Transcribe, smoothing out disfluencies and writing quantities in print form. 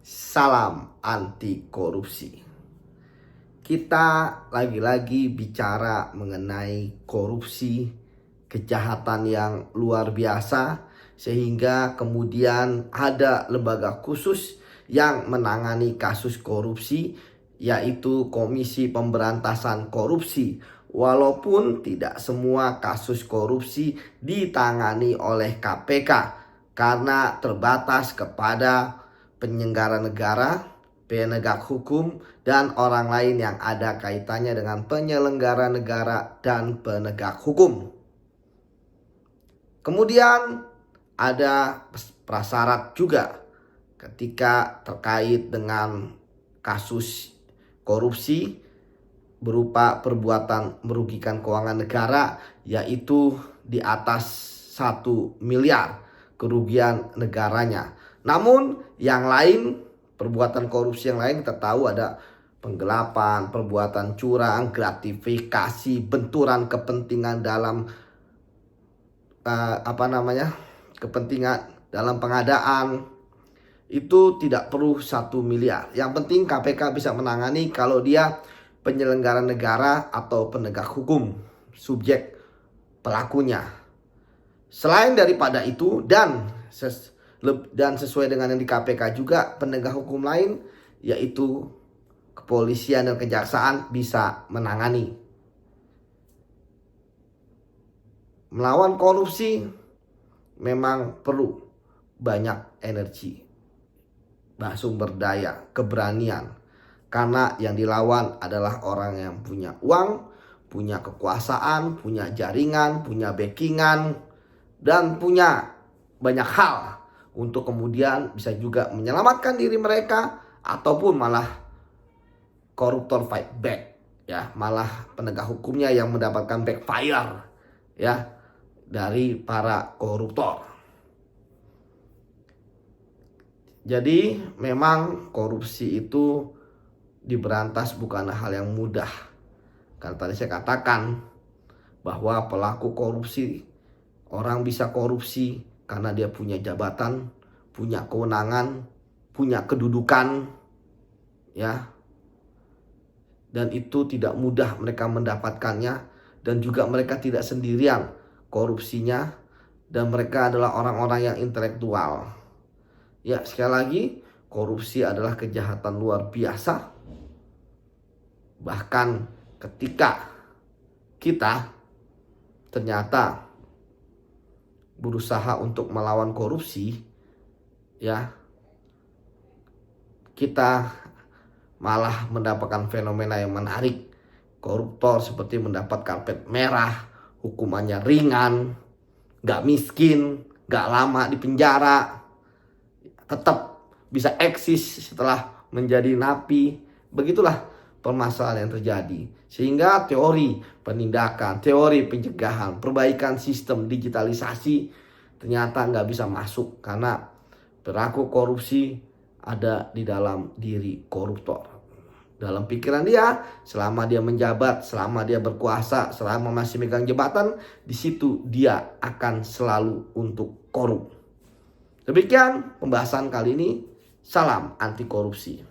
Salam anti korupsi. Kita lagi-lagi bicara mengenai korupsi, kejahatan yang luar biasa, sehingga kemudian ada lembaga khusus yang menangani kasus korupsi, yaitu Komisi Pemberantasan Korupsi. Walaupun tidak semua kasus korupsi ditangani oleh KPK karena terbatas kepada penyelenggara negara, penegak hukum, dan orang lain yang ada kaitannya dengan penyelenggara negara dan penegak hukum. Kemudian ada prasyarat juga ketika terkait dengan kasus korupsi berupa perbuatan merugikan keuangan negara, yaitu di atas 1 miliar kerugian negaranya. Namun yang lain, perbuatan korupsi yang lain kita tahu ada penggelapan, perbuatan curang, gratifikasi, benturan kepentingan dalam kepentingan dalam pengadaan. Itu tidak perlu 1 miliar. Yang penting KPK bisa menangani kalau dia penyelenggara negara atau penegak hukum, subjek pelakunya. Selain daripada itu dan sesuai dengan yang di KPK juga, penegak hukum lain yaitu kepolisian dan kejaksaan bisa menangani. Melawan korupsi memang perlu banyak energi, sumber daya, keberanian. Karena yang dilawan adalah orang yang punya uang, punya kekuasaan, punya jaringan, punya backingan, dan punya banyak hal untuk kemudian bisa juga menyelamatkan diri mereka, ataupun malah koruptor fight back, ya, malah penegak hukumnya yang mendapatkan backfire, ya, dari para koruptor. Jadi memang korupsi itu diberantas bukan hal yang mudah. Karena tadi saya katakan bahwa pelaku korupsi, orang bisa korupsi karena dia punya jabatan, punya kewenangan, punya kedudukan, ya. Dan itu tidak mudah mereka mendapatkannya, dan juga mereka tidak sendirian korupsinya, dan mereka adalah orang-orang yang intelektual. Ya, sekali lagi, korupsi adalah kejahatan luar biasa. Bahkan ketika kita ternyata berusaha untuk melawan korupsi, ya, kita malah mendapatkan fenomena yang menarik. Koruptor seperti mendapat karpet merah, hukumannya ringan, gak miskin, gak lama di penjara, tetap bisa eksis setelah menjadi napi. Begitulah permasalahan yang terjadi. Sehingga teori penindakan, teori pencegahan, perbaikan sistem digitalisasi ternyata nggak bisa masuk karena perilaku korupsi ada di dalam diri koruptor. Dalam pikiran dia, selama dia menjabat, selama dia berkuasa, selama masih megang jabatan, di situ dia akan selalu untuk korup. Demikian pembahasan kali ini. Salam anti korupsi.